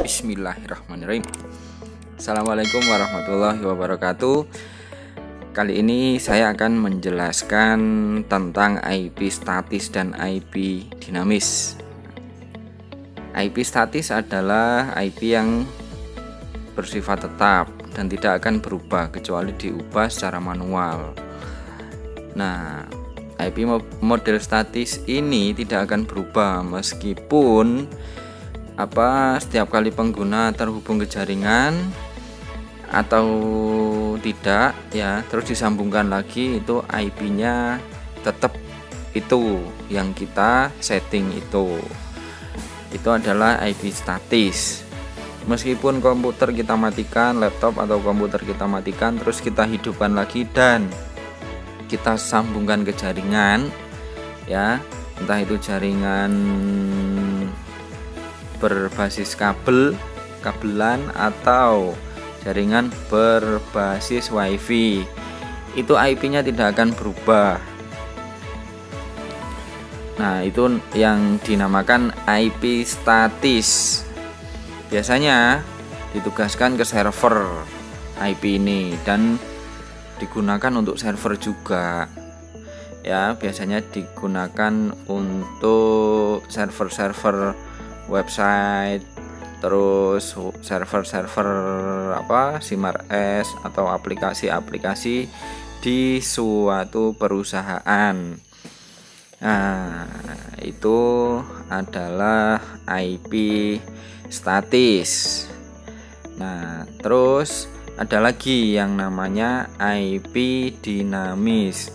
Bismillahirrahmanirrahim. Assalamualaikum warahmatullahi wabarakatuh. Kali ini saya akan menjelaskan tentang IP statis dan IP dinamis. IP statis adalah IP yang bersifat tetap dan tidak akan berubah kecuali diubah secara manual. Nah, IP model statis ini tidak akan berubah meskipun setiap kali pengguna terhubung ke jaringan atau tidak ya, terus disambungkan lagi, itu IP-nya tetap itu yang kita setting, itu adalah IP statis. Meskipun komputer kita matikan, laptop atau komputer kita matikan, terus kita hidupkan lagi dan kita sambungkan ke jaringan ya, entah itu jaringan berbasis kabelan atau jaringan berbasis WiFi, itu IP-nya tidak akan berubah. Nah, itu yang dinamakan IP statis. Biasanya ditugaskan ke server IP ini dan digunakan untuk server juga ya, biasanya digunakan untuk server-server website, terus server-server SIMRS atau aplikasi-aplikasi di suatu perusahaan. Nah, itu adalah IP statis. Nah, terus ada lagi yang namanya IP dinamis.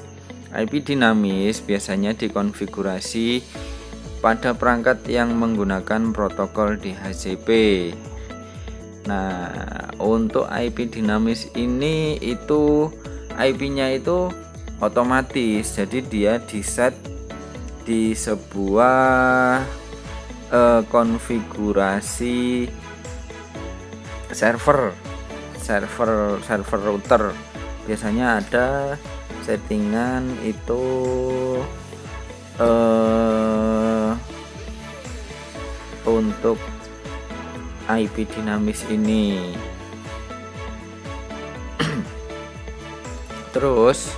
IP dinamis biasanya dikonfigurasi pada perangkat yang menggunakan protokol DHCP. Nah, untuk IP dinamis ini itu IP-nya itu otomatis, jadi dia diset di sebuah konfigurasi server router. Biasanya ada settingan itu untuk IP dinamis ini. Terus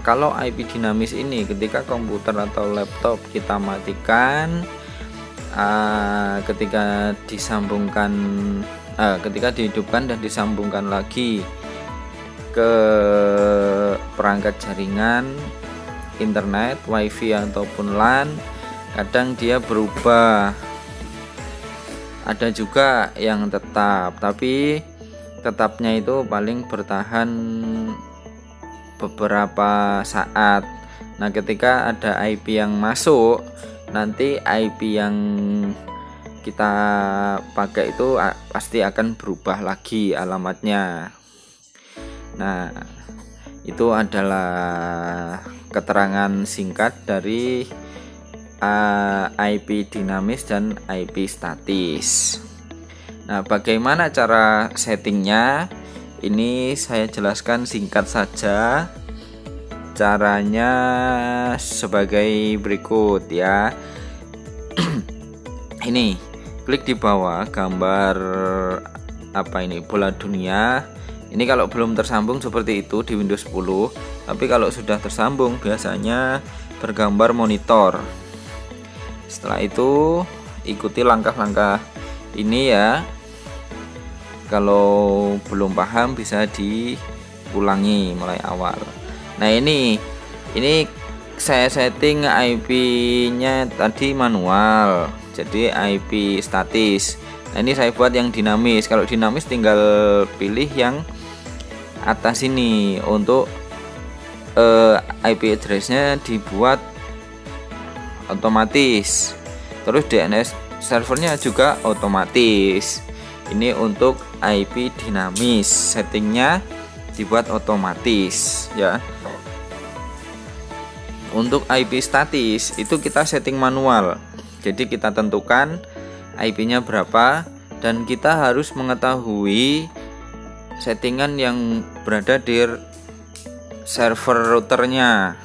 kalau IP dinamis ini ketika komputer atau laptop kita matikan, ketika dihidupkan dan disambungkan lagi ke perangkat jaringan internet, WiFi ataupun LAN, kadang dia berubah. Ada juga yang tetap, tapi tetapnya itu paling bertahan beberapa saat. Nah, ketika ada IP yang masuk, nanti IP yang kita pakai itu pasti akan berubah lagi alamatnya. Nah, itu adalah keterangan singkat dari IP dinamis dan IP statis. Nah, bagaimana cara settingnya? Ini saya jelaskan singkat saja. Caranya sebagai berikut ya. Ini, klik di bawah gambar bola dunia. Ini kalau belum tersambung seperti itu di Windows 10, tapi kalau sudah tersambung biasanya bergambar monitor. Setelah itu ikuti langkah-langkah ini ya. Kalau belum paham bisa diulangi mulai awal. Nah, ini saya setting IP-nya tadi manual, jadi IP statis. Nah, ini saya buat yang dinamis. Kalau dinamis tinggal pilih yang atas ini untuk IP address-nya dibuat otomatis. Terus DNS servernya juga otomatis. Ini untuk IP dinamis, settingnya dibuat otomatis ya. Untuk IP statis itu kita setting manual. Jadi kita tentukan IP-nya berapa dan kita harus mengetahui settingan yang berada di server routernya.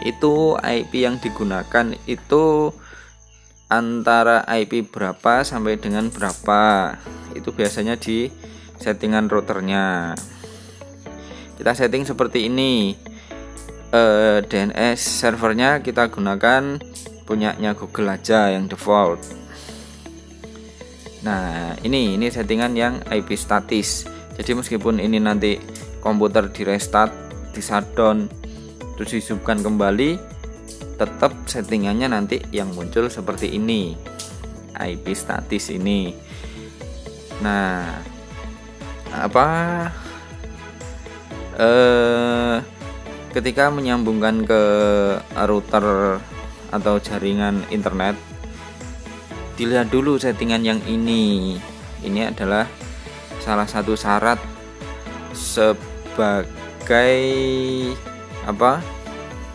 Itu IP yang digunakan itu antara IP berapa sampai dengan berapa, itu biasanya di settingan routernya. Kita setting seperti ini. DNS servernya kita gunakan punyanya Google aja yang default. Nah, ini settingan yang IP statis. Jadi meskipun ini nanti komputer di restart, di shutdown, terus dihidupkan kembali, tetap settingannya nanti yang muncul seperti ini, IP statis ini. Nah, ketika menyambungkan ke router atau jaringan internet, dilihat dulu settingan yang ini. Ini adalah salah satu syarat sebagai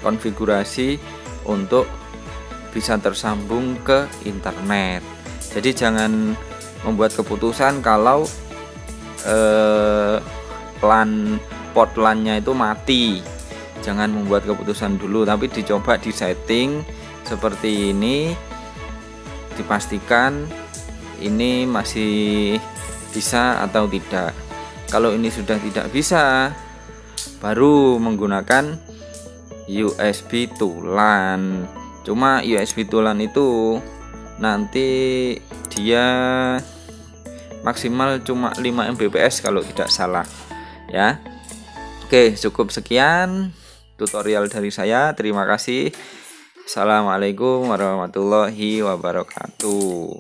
konfigurasi untuk bisa tersambung ke internet. Jadi jangan membuat keputusan kalau port LAN-nya itu mati. Jangan membuat keputusan dulu, tapi dicoba di setting seperti ini, dipastikan ini masih bisa atau tidak. Kalau ini sudah tidak bisa, baru menggunakan USB to LAN. Cuma USB to LAN itu nanti dia maksimal cuma 5 Mbps kalau tidak salah ya. Oke, cukup sekian tutorial dari saya. Terima kasih. Assalamualaikum warahmatullahi wabarakatuh.